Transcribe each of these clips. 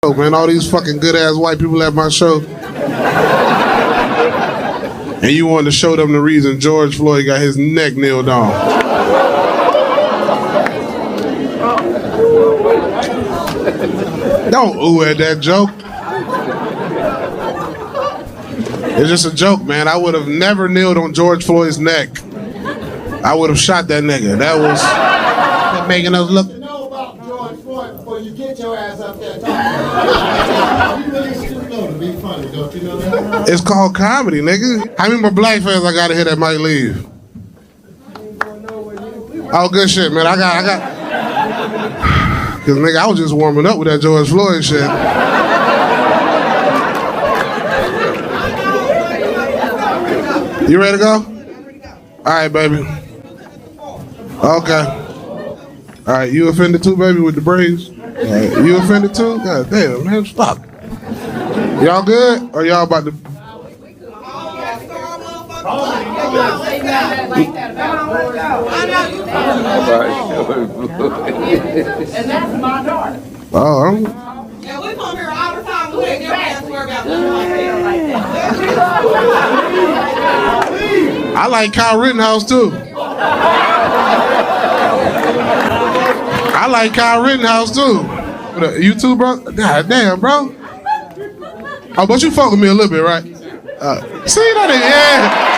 Oh man, all these fucking good ass white people at my show. And you wanted to show them the reason George Floyd got his neck nailed on. Don't ooh at that joke. It's just a joke, man. I would have never kneeled on George Floyd's neck. I would have shot that nigga. That was making us look. You know about George Floyd before you get your ass up there talking. You really should know to be funny, don't you know that? It's called comedy, nigga. How many more black fans I gotta hit that might leave? Oh, good shit, man. I got. Cause nigga, I was just warming up with that George Floyd shit. You ready to go? All right, baby. Okay. All right, you offended too, baby, with the braids? Right. You offended too? God damn, man, stop. Y'all good? Or y'all about to... And that's my daughter. Oh, Yeah, we come here all the time. We ain't never asked her about nothing like that. I like Kyle Rittenhouse too. I like Kyle Rittenhouse too. You too, bro? God damn, bro. Oh, but you fuck with me a little bit, right? See that? Yeah.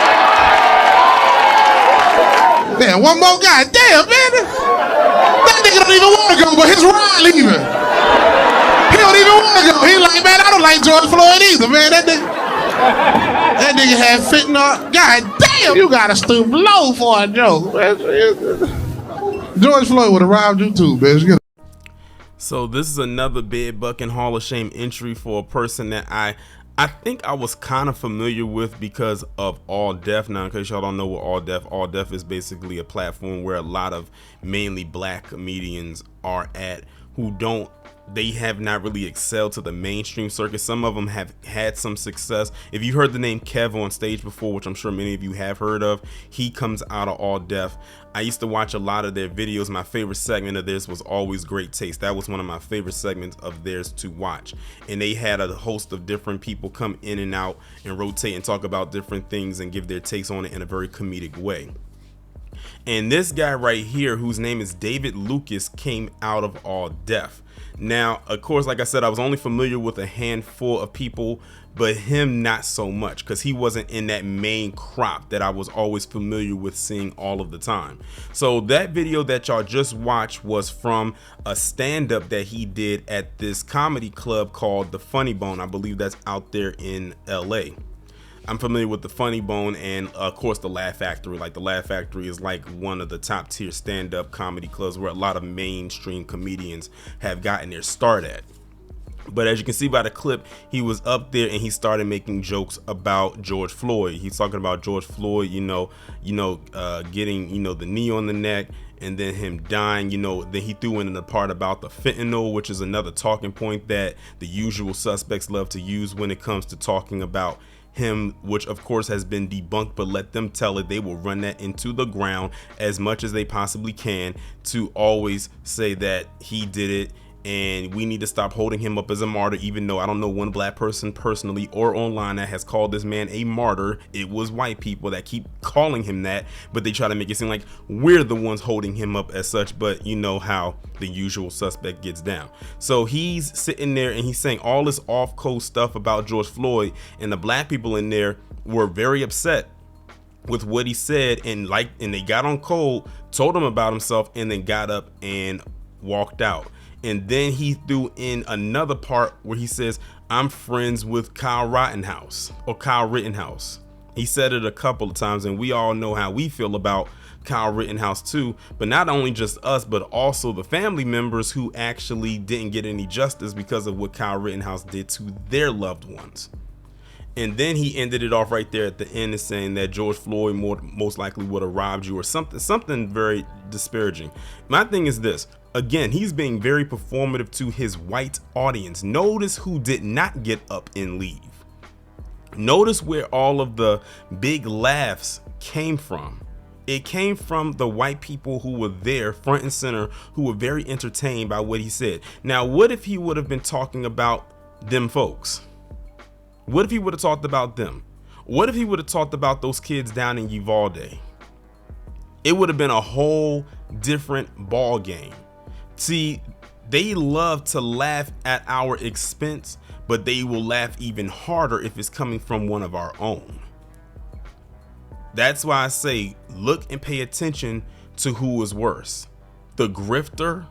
Damn, one more guy. Damn, man. That nigga don't even want to go, but his ride leaving. He don't even want to go. He like, man, I don't like George Floyd either, man. That nigga had fentanyl. God damn, you gotta stoop low for a joke. George Floyd would have robbed you too, bitch. So this is another Bed Bucking Hall of Shame entry for a person that I think I was kind of familiar with because of All Def. Now, in case y'all don't know what All Def is basically a platform where a lot of mainly black comedians are at who they have not really excelled to the mainstream circuit. Some of them have had some success. If you heard the name Kev on stage before, which I'm sure many of you have heard of, he comes out of All Def. I used to watch a lot of their videos. My favorite segment of theirs was Always Great Taste. That was one of my favorite segments of theirs to watch. And they had a host of different people come in and out and rotate and talk about different things and give their takes on it in a very comedic way. And this guy right here, whose name is David Lucas, came out of All Def. Now, of course, like I said, I was only familiar with a handful of people, but him not so much, because he wasn't in that main crop that I was always familiar with seeing all of the time. So that video that y'all just watched was from a stand-up that he did at this comedy club called The Funny Bone. I believe that's out there in LA. I'm familiar with the Funny Bone and of course the Laugh Factory. Like the Laugh Factory is like one of the top tier stand-up comedy clubs where a lot of mainstream comedians have gotten their start at. But as you can see by the clip, he was up there and he started making jokes about George Floyd. He's talking about George Floyd, getting, the knee on the neck and then him dying. Then he threw in the part about the fentanyl, which is another talking point that the usual suspects love to use when it comes to talking about him, which of course has been debunked, but let them tell it. They will run that into the ground as much as they possibly can to always say that he did it. And we need to stop holding him up as a martyr, even though I don't know one black person personally or online that has called this man a martyr. It was white people that keep calling him that, but they try to make it seem like we're the ones holding him up as such. But you know how the usual suspect gets down. So he's sitting there and he's saying all this off-coast stuff about George Floyd, and the black people in there were very upset with what he said, and they got on cold, told him about himself, and then got up and walked out. And then he threw in another part where he says, I'm friends with Kyle Rittenhouse. He said it a couple of times, and we all know how we feel about Kyle Rittenhouse too, but not only just us, but also the family members who actually didn't get any justice because of what Kyle Rittenhouse did to their loved ones. And then he ended it off right there at the end of saying that George Floyd most likely would have robbed you or something very disparaging. My thing is this. Again, he's being very performative to his white audience. Notice who did not get up and leave. Notice where all of the big laughs came from. It came from the white people who were there front and center, who were very entertained by what he said. Now, what if he would have been talking about them folks? What if he would have talked about them? What if he would have talked about those kids down in Uvalde? It would have been a whole different ball game. See, they love to laugh at our expense, but they will laugh even harder if it's coming from one of our own. That's why I say, look and pay attention to who is worse, the grifter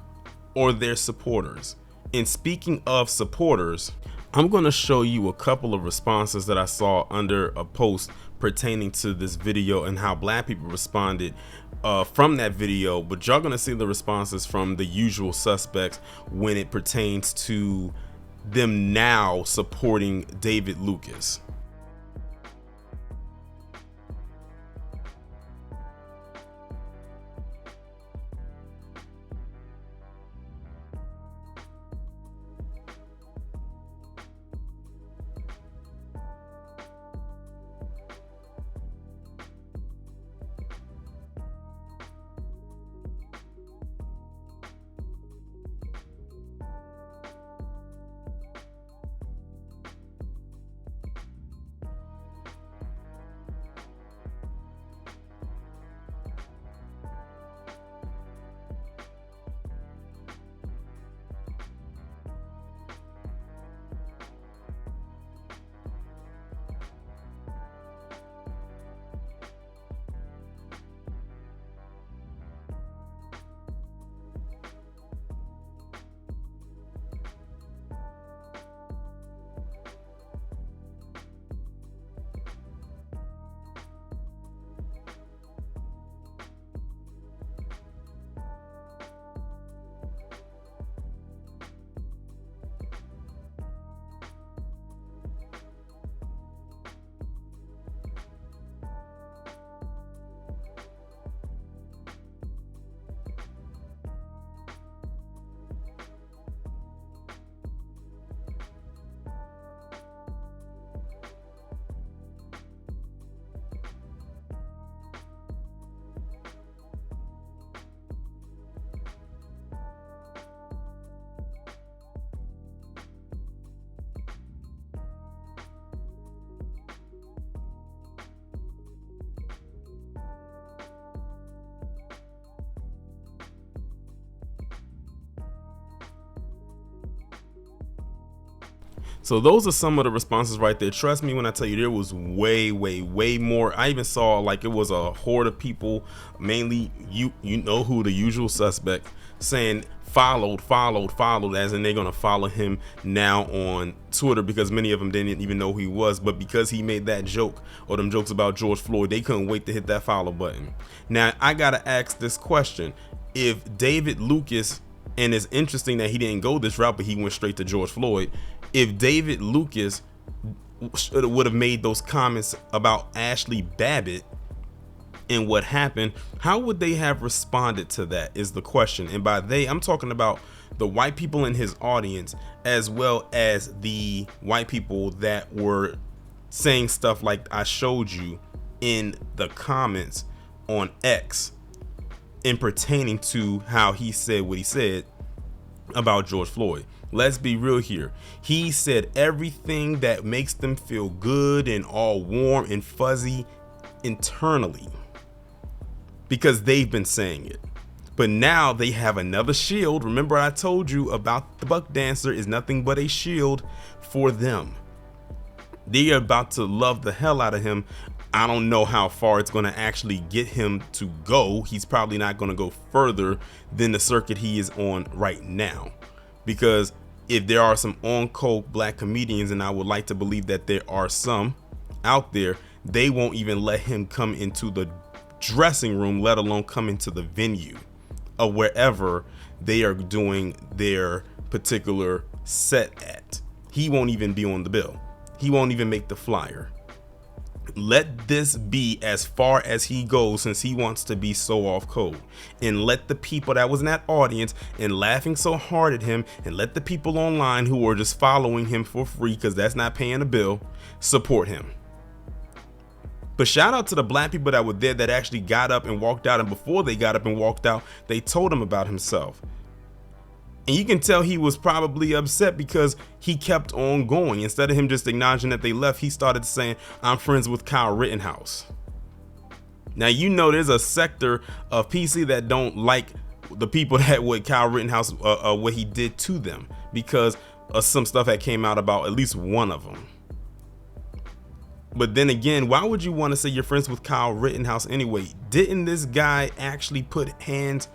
or their supporters. And speaking of supporters, I'm going to show you a couple of responses that I saw under a post pertaining to this video and how black people responded from that video. But y'all going to see the responses from the usual suspects when it pertains to them now supporting David Lucas. So those are some of the responses right there. Trust me when I tell you, there was way more. I even saw like it was a horde of people, mainly you know who, the usual suspect, saying followed, as in they're gonna follow him now on Twitter, because many of them didn't even know who he was, but because he made that joke or them jokes about George Floyd, they couldn't wait to hit that follow button. Now I gotta ask this question: if David Lucas, and it's interesting that he didn't go this route, but he went straight to George Floyd. If David Lucas would have made those comments about Ashley Babbitt and what happened, how would they have responded to that is the question. And by they, I'm talking about the white people in his audience, as well as the white people that were saying stuff like I showed you in the comments on X in pertaining to how he said what he said about George Floyd. Let's be real here. He said everything that makes them feel good and all warm and fuzzy internally, because they've been saying it. But now they have another shield. Remember I told you about the buck dancer is nothing but a shield for them. They are about to love the hell out of him. I don't know how far it's going to actually get him to go. He's probably not going to go further than the circuit he is on right now. Because if there are some on-coke black comedians, and I would like to believe that there are some out there, they won't even let him come into the dressing room, let alone come into the venue or wherever they are doing their particular set at. He won't even be on the bill. He won't even make the flyer. Let this be as far as he goes, since he wants to be so off code, and let the people that was in that audience and laughing so hard at him, and let the people online who are just following him for free, because that's not paying a bill, support him. But shout out to the black people that were there that actually got up and walked out. And before they got up and walked out, they told him about himself. And you can tell he was probably upset because he kept on going. Instead of him just acknowledging that they left, he started saying, I'm friends with Kyle Rittenhouse. Now, you know, there's a sector of PC that don't like the people that what Kyle Rittenhouse, what he did to them, because some stuff that came out about at least one of them. But then again, why would you want to say you're friends with Kyle Rittenhouse anyway? Didn't this guy actually put hands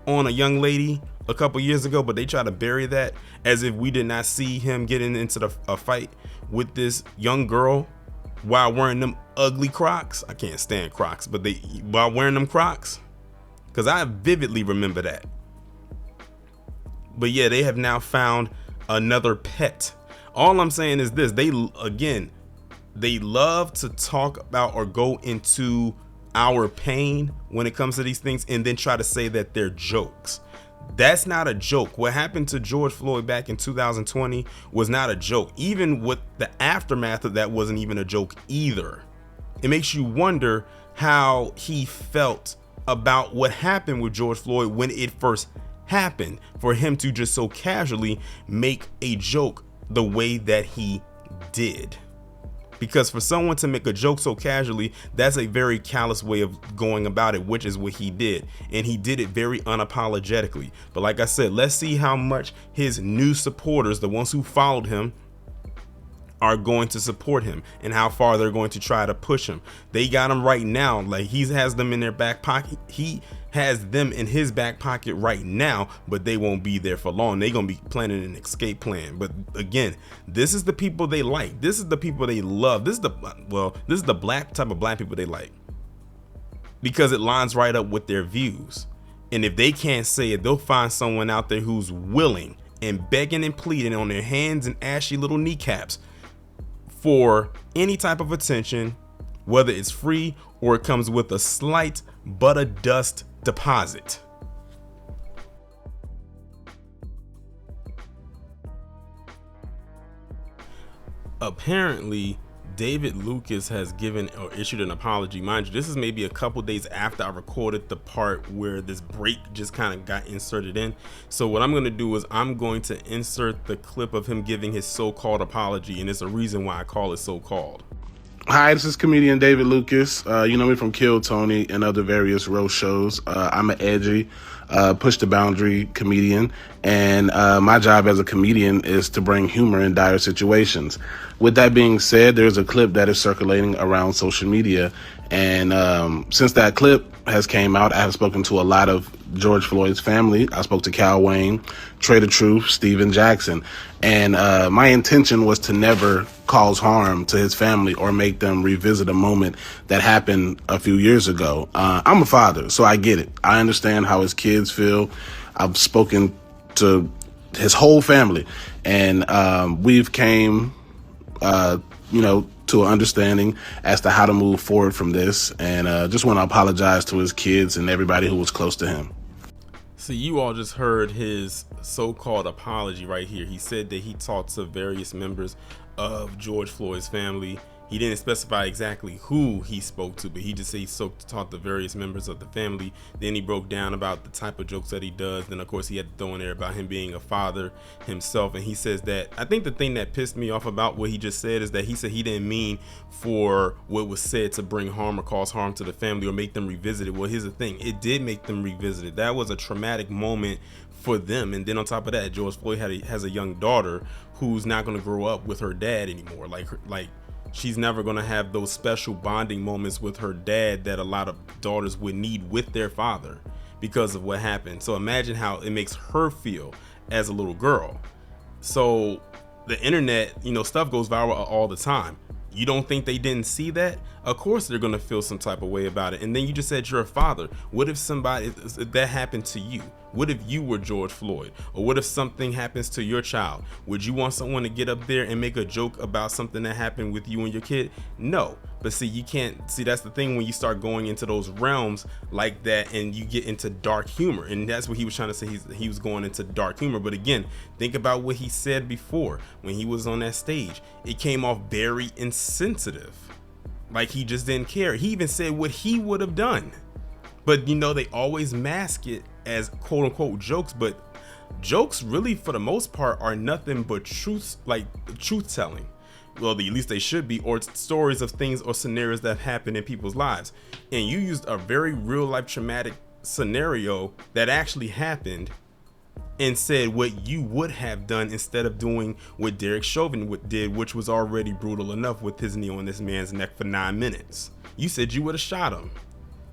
on a young lady a couple years ago, but they try to bury that as if we did not see him getting into a fight with this young girl while wearing them ugly Crocs? I can't stand Crocs, but while wearing them Crocs, because I vividly remember that. But yeah, they have now found another pet. All I'm saying is this: they love to talk about or go into our pain when it comes to these things and then try to say that they're jokes. That's not a joke. What happened to George Floyd back in 2020 was not a joke. Even with the aftermath of that wasn't even a joke either. It makes you wonder how he felt about what happened with George Floyd when it first happened, for him to just so casually make a joke the way that he did. Because for someone to make a joke so casually, that's a very callous way of going about it, which is what he did. And he did it very unapologetically. But like I said, let's see how much his new supporters, the ones who followed him, are going to support him and how far they're going to try to push him. They got him right now. Like, he has them in their back pocket. He has them in his back pocket right now, but they won't be there for long. They're going to be planning an escape plan. But again, this is the people they like. This is the people they love. This is the black type of black people they like, because it lines right up with their views. And if they can't say it, they'll find someone out there who's willing and begging and pleading on their hands and ashy little kneecaps for any type of attention, whether it's free or it comes with a slight butter dust deposit. Apparently, David Lucas has given or issued an apology. Mind you, this is maybe a couple days after I recorded the part where this break just kind of got inserted in. So what I'm going to do is I'm going to insert the clip of him giving his so-called apology, and it's a reason why I call it so-called. Hi, this is comedian David Lucas. You know me from Kill Tony and other various roast shows. I'm an edgy, push the boundary comedian, and my job as a comedian is to bring humor in dire situations. With that being said, there's a clip that is circulating around social media, and since that clip has came out, I have spoken to a lot of George Floyd's family. I spoke to Cal Wayne, Trader Truth, Steven Jackson, and my intention was to never cause harm to his family or make them revisit a moment that happened a few years ago. I'm a father, so I get it. I understand how his kids feel. I've spoken to his whole family, and we've came to an understanding as to how to move forward from this, and just want to apologize to his kids and everybody who was close to him. So you all just heard his so-called apology right here. He said that he talked to various members of George Floyd's family. He didn't specify exactly who he spoke to, but he just said he talked to various members of the family. Then he broke down about the type of jokes that he does. Then, of course, he had to throw in there about him being a father himself. And he says that, I think the thing that pissed me off about what he just said is that he said he didn't mean for what was said to bring harm or cause harm to the family or make them revisit it. Well, here's the thing. It did make them revisit it. That was a traumatic moment for them. And then on top of that, George Floyd has a young daughter who's not going to grow up with her dad anymore. Like she's never going to have those special bonding moments with her dad that a lot of daughters would need with their father because of what happened. So imagine how it makes her feel as a little girl. So the internet, stuff goes viral all the time. You don't think they didn't see that? Of course they're going to feel some type of way about it. And then you just said you're a father. What if if that happened to you? What if you were George Floyd? Or what if something happens to your child? Would you want someone to get up there and make a joke about something that happened with you and your kid? No. But see, you can't see, that's the thing when you start going into those realms like that and you get into dark humor. And that's what he was trying to say. He was going into dark humor. But again, think about what he said before when he was on that stage. It came off very insensitive. Like he just didn't care. He even said what he would have done. But you know, they always mask it as quote unquote jokes, but jokes really for the most part are nothing but truth telling. Well, at least they should be, or stories of things or scenarios that happen in people's lives. And you used a very real life traumatic scenario that actually happened and said what you would have done instead of doing what Derek Chauvin did, which was already brutal enough with his knee on this man's neck for 9 minutes. You said you would have shot him.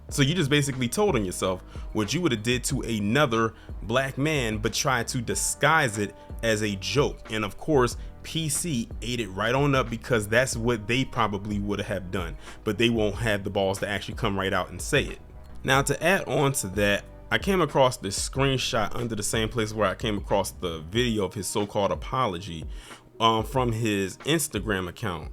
So you just basically told on yourself what you would have did to another black man, but tried to disguise it as a joke. And of course, PC ate it right on up because that's what they probably would have done, but they won't have the balls to actually come right out and say it. Now, to add on to that, I came across this screenshot under the same place where I came across the video of his so-called apology from his Instagram account.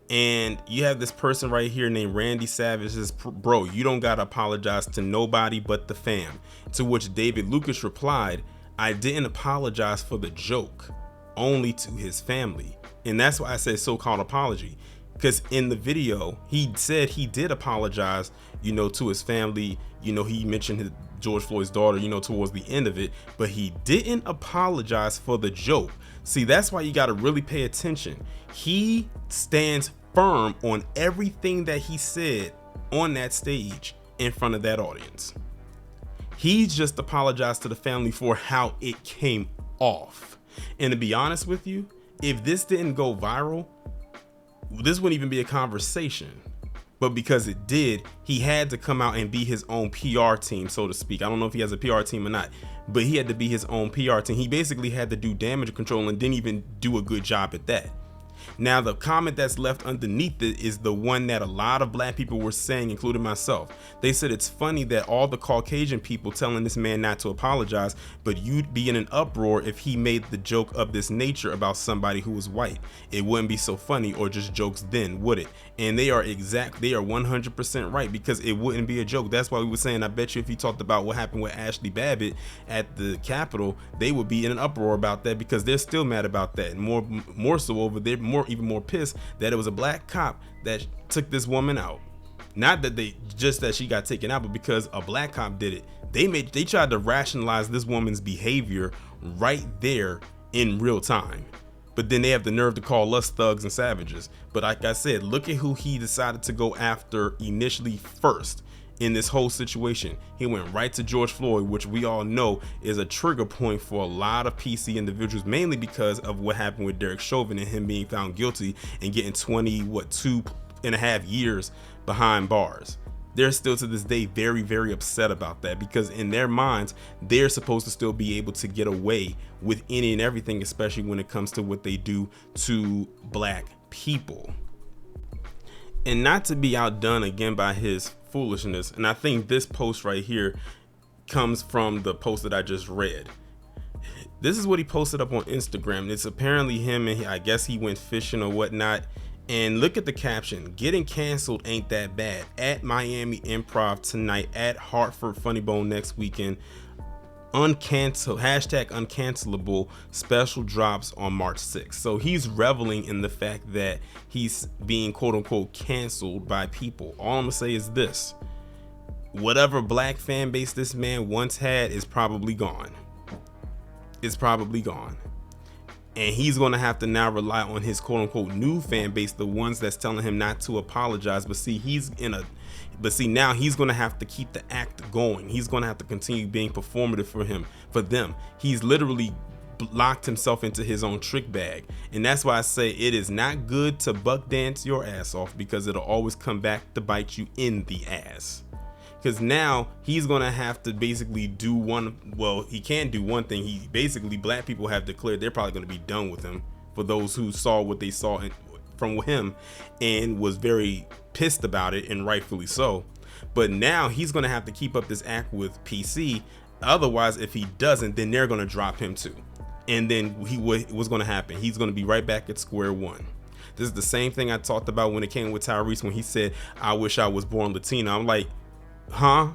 And you have this person right here named Randy Savage says, bro, you don't gotta apologize to nobody but the fam. To which David Lucas replied, I didn't apologize for the joke, only to his family. And that's why I said so-called apology, because in the video he said he did apologize, you know, to his family. You know, he mentioned his George Floyd's daughter, you know, towards the end of it, but he didn't apologize for the joke. See, that's why you got to really pay attention. He stands firm on everything that he said on that stage in front of that audience. He just apologized to the family for how it came off. And to be honest with you, if this didn't go viral, this wouldn't even be a conversation. But because it did, he had to come out and be his own PR team, so to speak. I don't know if he has a PR team or not, but he had to be his own PR team. He basically had to do damage control and didn't even do a good job at that. Now, the comment that's left underneath it is the one that a lot of black people were saying, including myself. They said it's funny that all the Caucasian people telling this man not to apologize, but you'd be in an uproar if he made the joke of this nature about somebody who was white. It wouldn't be so funny or just jokes then, would it? And they are 100% right, because it wouldn't be a joke. That's why we were saying, I bet you if you talked about what happened with Ashley Babbitt at the Capitol, they would be in an uproar about that, because they're still mad about that. And more so over there, even more pissed that it was a black cop that took this woman out. Not that that she got taken out, but because a black cop did it. They tried to rationalize this woman's behavior right there in real time. But then they have the nerve to call us thugs and savages. But like I said, look at who he decided to go after initially first in this whole situation. He went right to George Floyd, which we all know is a trigger point for a lot of PC individuals, mainly because of what happened with Derek Chauvin and him being found guilty and getting 2.5 years behind bars. They're still to this day very, very upset about that, because in their minds, they're supposed to still be able to get away with any and everything, especially when it comes to what they do to black people. And not to be outdone again by his foolishness, and I think this post right here comes from the post that I just read. This is what he posted up on Instagram. It's apparently him, and I guess he went fishing or whatnot. And look at the caption: getting canceled ain't that bad. At Miami Improv tonight, at Hartford Funny Bone next weekend. #uncancelable special drops on March 6th. So he's reveling in the fact that he's being quote unquote canceled by people. All I'm gonna say is this: whatever black fan base this man once had is probably gone. It's probably gone. And he's going to have to now rely on his quote unquote new fan base, the ones that's telling him not to apologize. But see, now he's going to have to keep the act going. He's going to have to continue being performative for them. He's literally locked himself into his own trick bag. And that's why I say it is not good to buck dance your ass off, because it'll always come back to bite you in the ass. Because now he's going to have to basically do he can't do one thing. Black people have declared they're probably going to be done with him, for those who saw what they saw from him and was very pissed about it, and rightfully so. But now he's going to have to keep up this act with PC. Otherwise, if he doesn't, then they're going to drop him too. And then what's going to happen? He's going to be right back at square one. This is the same thing I talked about when it came with Tyrese, when he said, I wish I was born Latino. I'm like, huh?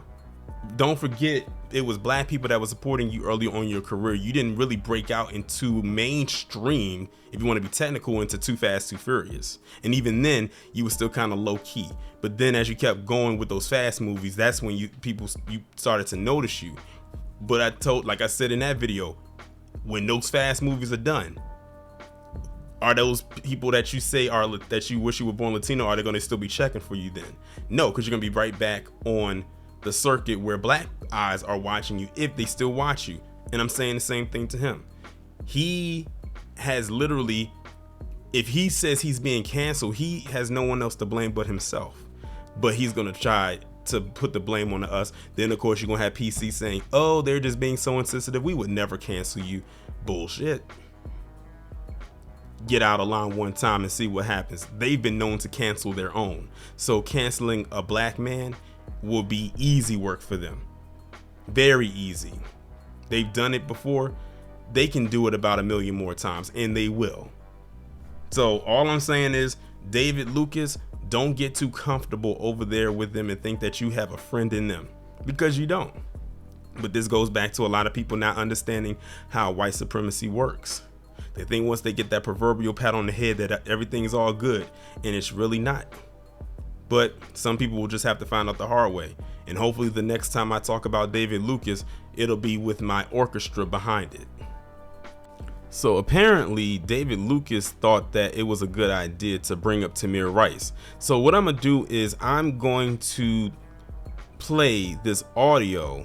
don't forget, it was black people that were supporting you early on in your career. You didn't really break out into mainstream, if you want to be technical, into Too Fast, Too Furious. And even then, you were still kind of low key. But then as you kept going with those fast movies, that's when you started to notice you. But like I said in that video, when those fast movies are done, are those people that you say that you wish you were born Latino, are they going to still be checking for you then? No, because you're going to be right back on the circuit where black eyes are watching you, if they still watch you. And I'm saying the same thing to him. He has literally, if he says he's being canceled, he has no one else to blame but himself. But he's going to try to put the blame on us. Then of course you're going to have PC saying, oh, they're just being so insensitive, we would never cancel you. Bullshit. Get out of line one time and see what happens. They've been known to cancel their own. So canceling a black man will be easy work for them. Very easy. They've done it before. They can do it about 1 million more times, and they will. So all I'm saying is, David Lucas, don't get too comfortable over there with them and think that you have a friend in them, because you don't. But this goes back to a lot of people not understanding how white supremacy works. They think once they get that proverbial pat on the head that everything's all good, and it's really not. But some people will just have to find out the hard way. And hopefully the next time I talk about David Lucas, it'll be with my orchestra behind it. So apparently David Lucas thought that it was a good idea to bring up Tamir Rice. So what I'm gonna do is I'm going to play this audio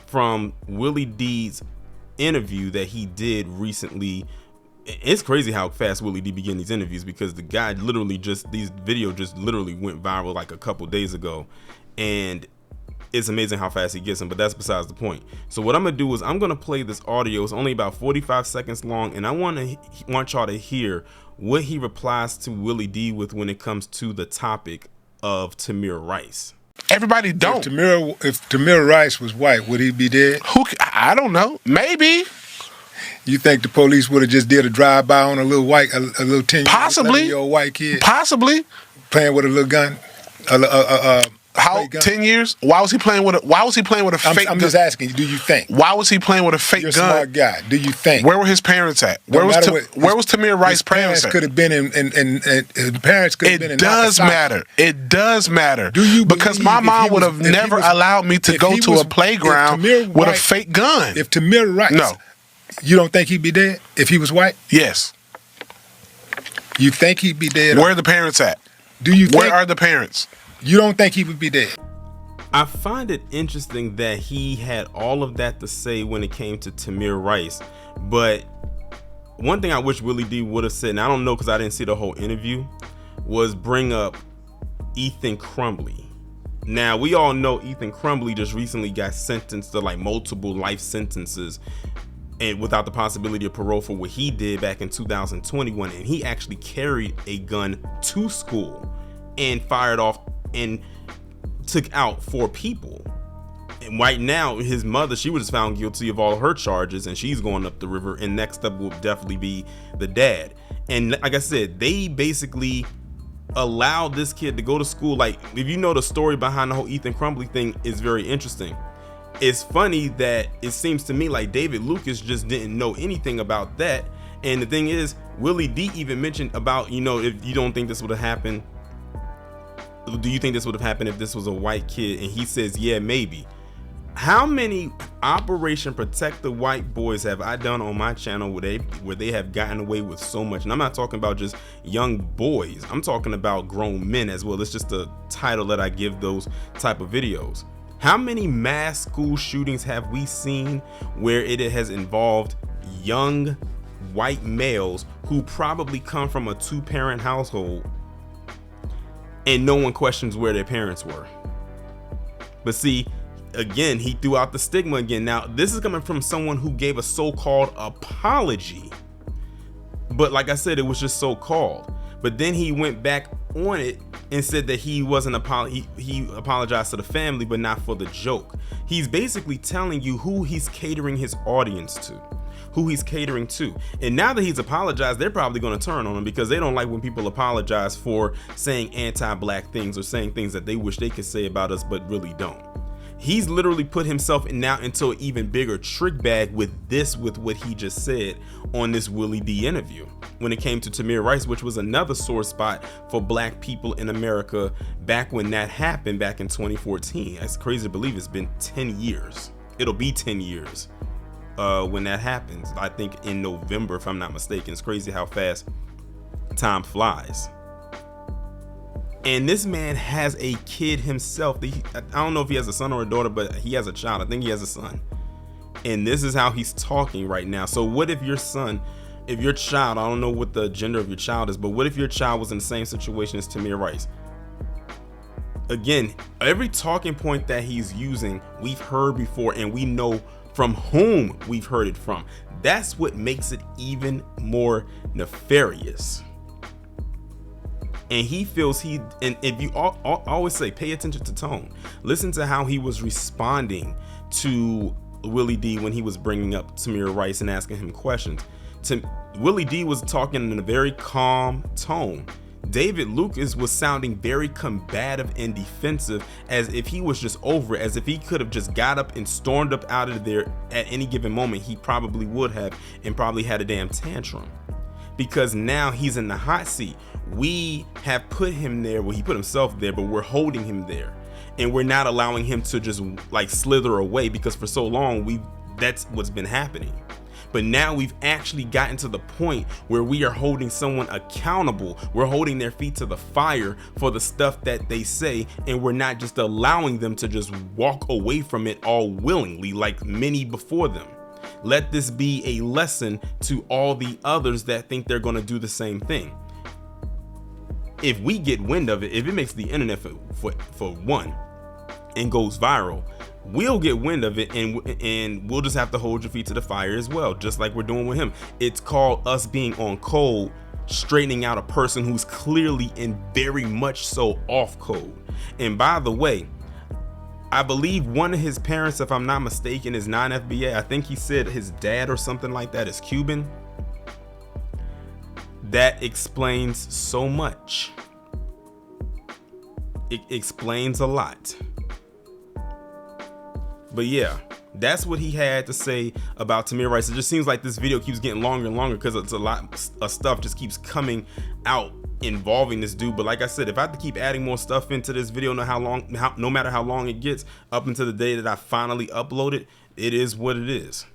from Willie D's interview that he did recently. It's crazy how fast Willie D begin these interviews, because the guy literally these video just literally went viral like a couple days ago, and it's amazing how fast he gets them, but that's besides the point. So what I'm gonna do is I'm gonna play this audio. It's only about 45 seconds long, and I want y'all to hear what he replies to Willie D with when it comes to the topic of Tamir Rice. Everybody don't. If Tamir Rice was white, would he be dead? I don't know. Maybe. You think the police would have just did a drive-by on a little 10-year-old white kid? Possibly. Playing with a little gun? How 10 years? Why was he playing with a fake gun? I'm just asking you, do you think? Why was he playing with a fake gun? You're a smart guy. Do you think? Where were his parents at? Where was Tamir Rice's parents at? Could have been his parents could have been in. It does matter. It does matter. Do you? Because my mom would have never allowed me to go to a playground with a fake gun. If Tamir Rice, no. You don't think he'd be dead if he was white? Yes. You think he'd be dead? Where are the parents at? Where are the parents? You don't think he would be dead? I find it interesting that he had all of that to say when it came to Tamir Rice. But one thing I wish Willie D would have said, and I don't know because I didn't see the whole interview, was bring up Ethan Crumbley. Now, we all know Ethan Crumbley just recently got sentenced to like multiple life sentences, and without the possibility of parole, for what he did back in 2021. And he actually carried a gun to school and fired off and took out 4 people. And right now his mother, she was found guilty of all her charges, and she's going up the river, and next up will definitely be the dad. And like I said, they basically allowed this kid to go to school. Like, if you know the story behind the whole Ethan Crumbley thing, is very interesting. It's funny that it seems to me like David Lucas just didn't know anything about that. And the thing is, Willie D even mentioned about, if you don't think this would have happened, do you think this would have happened if this was a white kid? And he says, yeah, maybe. How many Operation Protect the White Boys have I done on my channel where they have gotten away with so much? And I'm not talking about just young boys. I'm talking about grown men as well. It's just a title that I give those type of videos. How many mass school shootings have we seen where it has involved young white males who probably come from a 2-parent household, and no one questions where their parents were? But see, again, he threw out the stigma again. Now, this is coming from someone who gave a so-called apology, but like I said, it was just so-called. But then he went back on it and said that he wasn't he apologized to the family, but not for the joke. He's basically telling you who he's catering his audience to, who he's catering to. And now that he's apologized, they're probably going to turn on him, because they don't like when people apologize for saying anti-black things or saying things that they wish they could say about us but really don't. He's literally put himself now into an even bigger trick bag with what he just said on this Willie D interview when it came to Tamir Rice, which was another sore spot for black people in America back when that happened back in 2014. It's crazy to believe it's been 10 years. It'll be 10 years when that happens. I think in November, if I'm not mistaken. It's crazy how fast time flies. And this man has a kid himself. I don't know if he has a son or a daughter, but he has a child. I think he has a son. And this is how he's talking right now. So what if your son, if your child, I don't know what the gender of your child is, but what if your child was in the same situation as Tamir Rice? Again, every talking point that he's using, we've heard before, and we know from whom we've heard it from. That's what makes it even more nefarious. And he feels and if you always say, pay attention to tone. Listen to how he was responding to Willie D when he was bringing up Tamir Rice and asking him questions. Willie D was talking in a very calm tone. David Lucas was sounding very combative and defensive, as if he was just over it, as if he could have just got up and stormed up out of there at any given moment. He probably would have, and probably had a damn tantrum. Because now he's in the hot seat. We have put him there, well, he put himself there, but we're holding him there. And we're not allowing him to just like slither away, because for so long that's what's been happening. But now we've actually gotten to the point where we are holding someone accountable. We're holding their feet to the fire for the stuff that they say, and we're not just allowing them to just walk away from it all willingly like many before them. Let this be a lesson to all the others that think they're going to do the same thing. If we get wind of it, if it makes the internet for one and goes viral, we'll get wind of it, and we'll just have to hold your feet to the fire as well, just like we're doing with him. It's called us being on code, straightening out a person who's clearly and very much so off code. And by the way, I believe one of his parents, if I'm not mistaken, is non-FBA. I think he said his dad or something like that is Cuban. That explains so much. It explains a lot. But yeah, that's what he had to say about Tamir Rice. It just seems like this video keeps getting longer and longer because it's a lot of stuff just keeps coming out involving this dude. But like I said, if I have to keep adding more stuff into this video, no matter how long it gets, up until the day that I finally upload it, it is what it is.